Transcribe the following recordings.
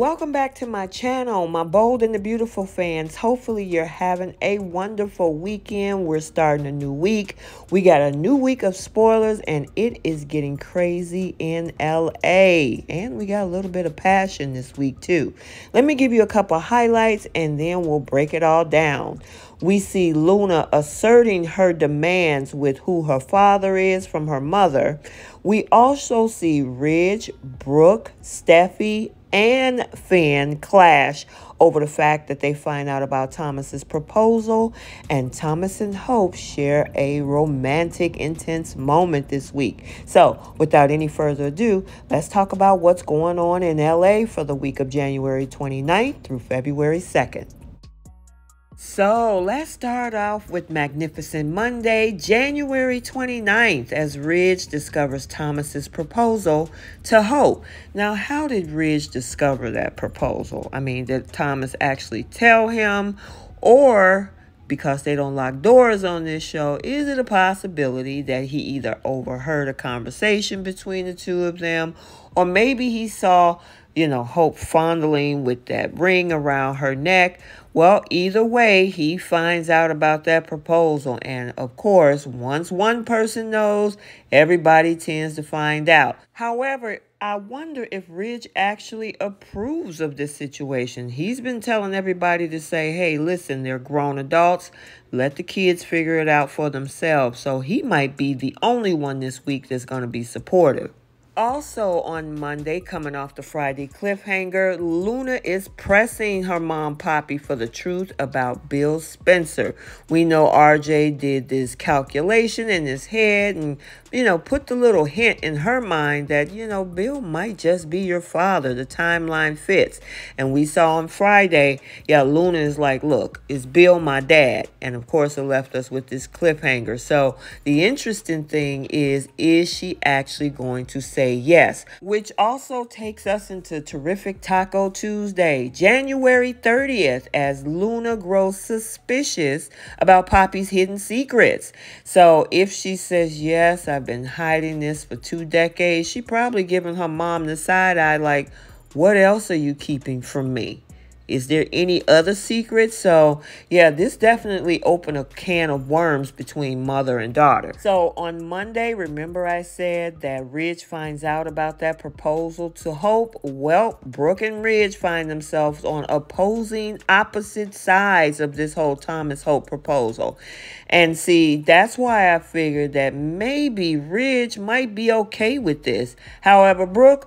Welcome back to my channel, my bold and the beautiful fans. Hopefully you're having a wonderful weekend. We're starting a new week. We got a new week of spoilers and it is getting crazy in LA. And we got a little bit of passion this week too. Let me give you a couple highlights and then we'll break it all down. We see Luna asserting her demands with who her father is from her mother. We also see Ridge, Brooke, Steffi, and Finn clash over the fact that they find out about Thomas's proposal, and Thomas and Hope share a romantic, intense moment this week. So, without any further ado, let's talk about what's going on in LA for the week of January 29th through February 2nd. So let's start off with Magnificent Monday, January 29th, as Ridge discovers Thomas's proposal to Hope. Now, how did Ridge discover that proposal? I mean, did Thomas actually tell him, or because they don't lock doors on this show, is it a possibility that he either overheard a conversation between the two of them, or maybe he saw, Hope fondling with that ring around her neck? Well, either way, he finds out about that proposal. And of course, once one person knows, everybody tends to find out. However, I wonder if Ridge actually approves of this situation. He's been telling everybody to say, hey, listen, they're grown adults. Let the kids figure it out for themselves. So he might be the only one this week that's going to be supportive. Also on Monday, coming off the Friday cliffhanger, Luna is pressing her mom, Poppy, for the truth about Bill Spencer. We know RJ did this calculation in his head and, put the little hint in her mind that, Bill might just be your father. The timeline fits. And we saw on Friday, Luna is like, look, is Bill my dad? And of course, it left us with this cliffhanger. So the interesting thing is she actually going to say yes? Which also takes us into Terrific Taco Tuesday, January 30th, as Luna grows suspicious about Poppy's hidden secrets. So if she says, yes, I've been hiding this for 2 decades, she probably giving her mom the side eye like, what else are you keeping from me? Is there any other secrets? So, this definitely opened a can of worms between mother and daughter. So, on Monday, remember I said that Ridge finds out about that proposal to Hope? Well, Brooke and Ridge find themselves on opposing opposite sides of this whole Thomas Hope proposal. And see, that's why I figured that maybe Ridge might be okay with this. However, Brooke,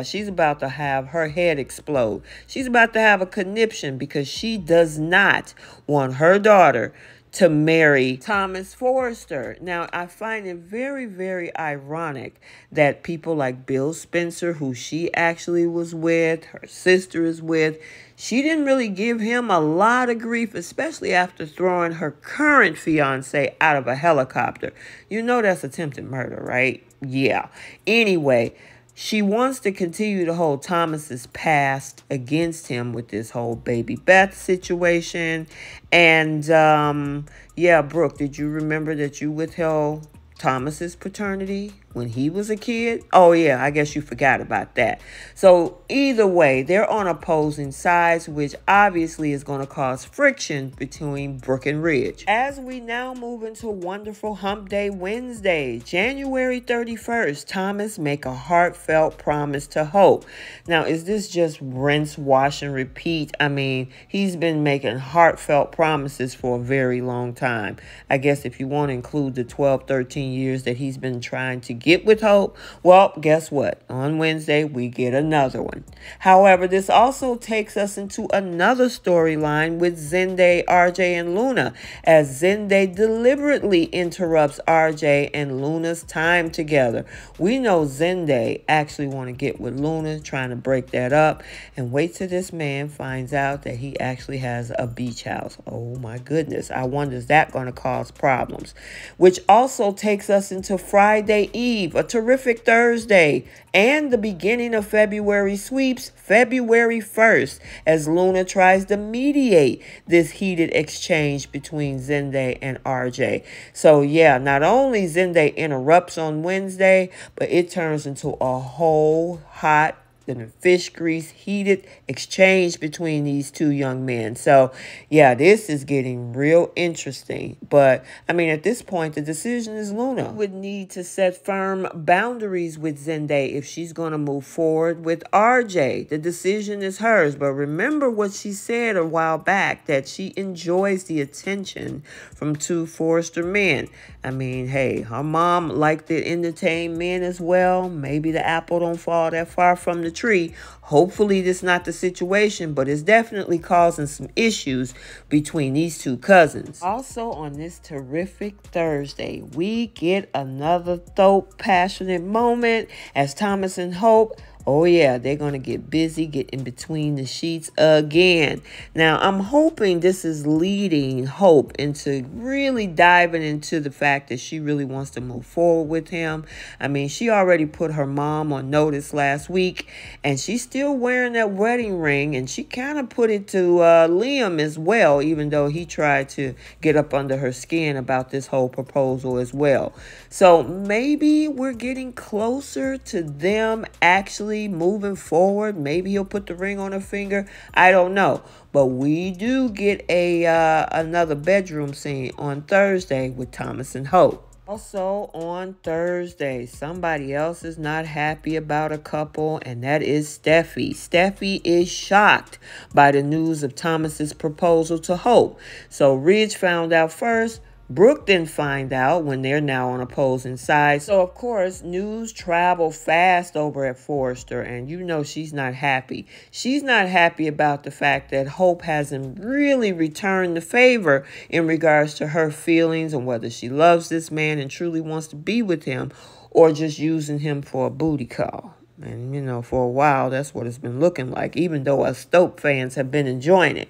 she's about to have her head explode. She's about to have a conniption because she does not want her daughter to marry Thomas Forrester. Now, I find it very, very ironic that people like Bill Spencer, who she actually was with, her sister is with, she didn't really give him a lot of grief, especially after throwing her current fiance out of a helicopter. You know that's attempted murder, right? Yeah. Anyway, she wants to continue to hold Thomas's past against him with this whole baby Beth situation. And, Brooke, did you remember that you withheld Thomas's paternity when he was a kid? Oh, yeah, I guess you forgot about that. So either way, they're on opposing sides, which obviously is going to cause friction between Brooke and Ridge. As we now move into Wonderful Hump Day Wednesday, January 31st, Thomas make a heartfelt promise to Hope. Now, is this just rinse, wash, and repeat? I mean, he's been making heartfelt promises for a very long time. I guess if you want to include the 12, 13 years that he's been trying to get with Hope, well, guess what? On Wednesday, we get another one. However, this also takes us into another storyline with Zende, RJ, and Luna, as Zende deliberately interrupts RJ and Luna's time together. We know Zende actually want to get with Luna, trying to break that up, and wait till this man finds out that he actually has a beach house. Oh my goodness. I wonder, is that going to cause problems? Which also takes us into Friday Eve, a terrific Thursday, and the beginning of February sweeps, February 1st, as Luna tries to mediate this heated exchange between Zende and RJ. So not only Zende interrupts on Wednesday, but it turns into a whole hot been a fish grease heated exchange between these two young men. So, yeah, this is getting real interesting. But, I mean, at this point, the decision is Luna. Would need to set firm boundaries with Zende if she's going to move forward with RJ. The decision is hers. But remember what she said a while back, that she enjoys the attention from two Forrester men. I mean, hey, her mom liked to entertain men as well. Maybe the apple don't fall that far from the tree. Hopefully this is not the situation, but it's definitely causing some issues between these two cousins. Also on this terrific Thursday, we get another Thope passionate moment as Thomas and Hope, oh yeah, they're going to get busy, get in between the sheets again. Now, I'm hoping this is leading Hope into really diving into the fact that she really wants to move forward with him. I mean, she already put her mom on notice last week, and she's still wearing that wedding ring, and she kind of put it to Liam as well, even though he tried to get up under her skin about this whole proposal as well. So maybe we're getting closer to them actually moving forward. Maybe he'll put the ring on her finger. I don't know. But we do get another bedroom scene on Thursday with Thomas and Hope. Also on Thursday, somebody else is not happy about a couple, and that is Steffi. Steffi is shocked by the news of Thomas's proposal to Hope. So Ridge found out first. Brooke didn't find out when they're now on opposing sides. So, of course, news traveled fast over at Forrester, and you know she's not happy. She's not happy about the fact that Hope hasn't really returned the favor in regards to her feelings and whether she loves this man and truly wants to be with him or just using him for a booty call. And, you know, for a while, that's what it's been looking like, even though us Thope fans have been enjoying it.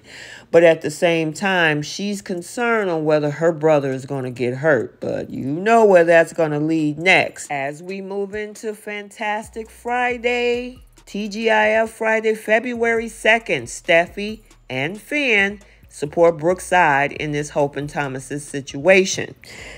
But at the same time, she's concerned on whether her brother is going to get hurt. But you know where that's going to lead next. As we move into Fantastic Friday, TGIF Friday, February 2nd, Steffi and Finn support Brooke's side in this Hope and Thomas's situation.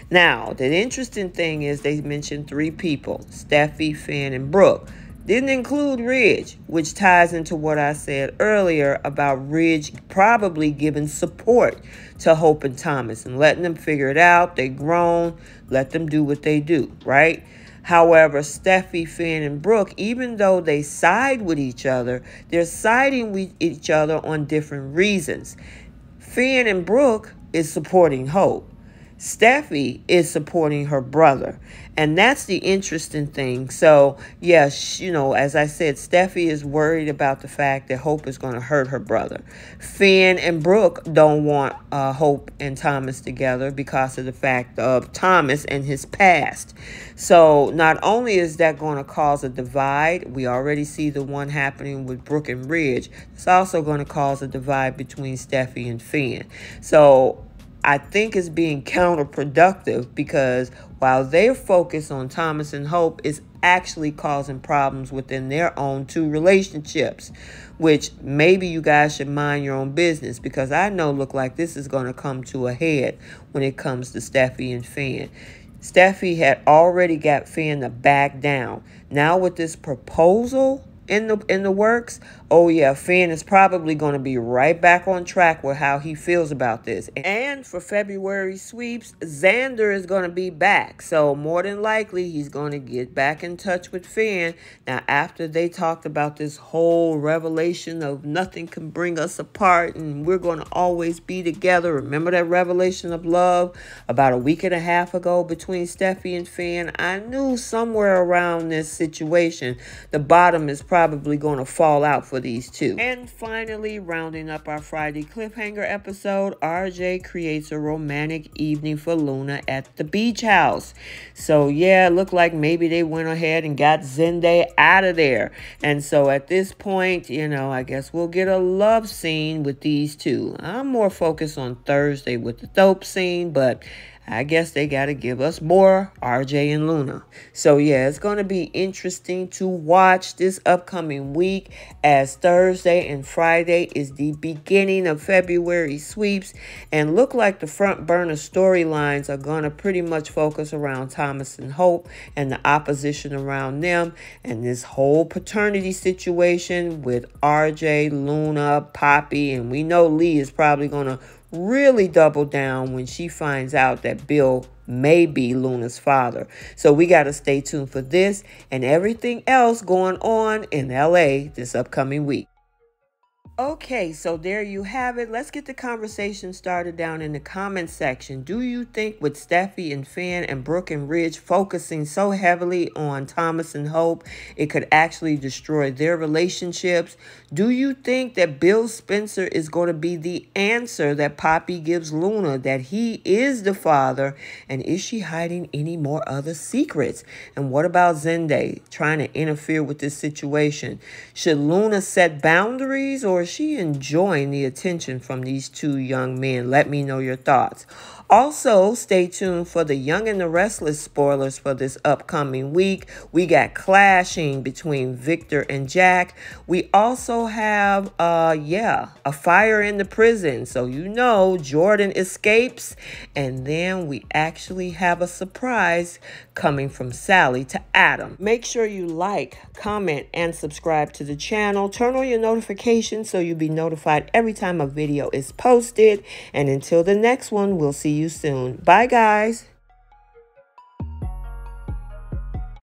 Now, the interesting thing is they mentioned three people, Steffi, Finn, and Brooke. Didn't include Ridge, which ties into what I said earlier about Ridge probably giving support to Hope and Thomas and letting them figure it out. They grown, let them do what they do, right? However, Steffi, Finn, and Brooke, even though they side with each other, they're siding with each other on different reasons. Finn and Brooke is supporting Hope. Steffi is supporting her brother. And that's the interesting thing. So, yes, you know, as I said, Steffi is worried about the fact that Hope is going to hurt her brother. Finn and Brooke don't want Hope and Thomas together because of the fact of Thomas and his past. So, not only is that going to cause a divide, we already see the one happening with Brooke and Ridge. It's also going to cause a divide between Steffi and Finn. So, I think it's being counterproductive because while they're focused on Thomas and Hope, it's actually causing problems within their own two relationships, which maybe you guys should mind your own business because I know look like this is going to come to a head when it comes to Steffi and Finn. Steffi had already got Finn to back down. Now with this proposal in the works, oh yeah, Finn is probably going to be right back on track with how he feels about this. And for February sweeps, Xander is going to be back. So more than likely, he's going to get back in touch with Finn. Now, after they talked about this whole revelation of nothing can bring us apart and we're going to always be together. Remember that revelation of love about a week and a half ago between Steffi and Finn? I knew somewhere around this situation, the bottom is probably going to fall out for these two. And finally, rounding up our Friday cliffhanger episode, RJ creates a romantic evening for Luna at the beach house. So yeah, it looked like maybe they went ahead and got Zende out of there. And so at this point, you know, I guess we'll get a love scene with these two. I'm more focused on Thursday with the Thope scene, but I guess they got to give us more RJ and Luna. So yeah, it's going to be interesting to watch this upcoming week, as Thursday and Friday is the beginning of February sweeps, and look like the front burner storylines are going to pretty much focus around Thomas and Hope and the opposition around them, and this whole paternity situation with RJ, Luna, Poppy, and we know Lee is probably going to really double down when she finds out that Bill may be Luna's father. So we got to stay tuned for this and everything else going on in LA this upcoming week. Okay, so there you have it. Let's get the conversation started down in the comment section. Do you think with Steffi and Finn and Brooke and Ridge focusing so heavily on Thomas and Hope, it could actually destroy their relationships? Do you think that Bill Spencer is going to be the answer that Poppy gives Luna, that he is the father? And is she hiding any more other secrets? And what about Zende trying to interfere with this situation? Should Luna set boundaries, or is she enjoying the attention from these two young men? Let me know your thoughts. Also, stay tuned for the Young and the Restless spoilers for this upcoming week. We got clashing between Victor and Jack. We also have, a fire in the prison. So, you know, Jordan escapes. And then we actually have a surprise coming from Sally to Adam. Make sure you like, comment, and subscribe to the channel. Turn on your notifications so you'll be notified every time a video is posted. And until the next one, we'll see you soon. Bye, guys.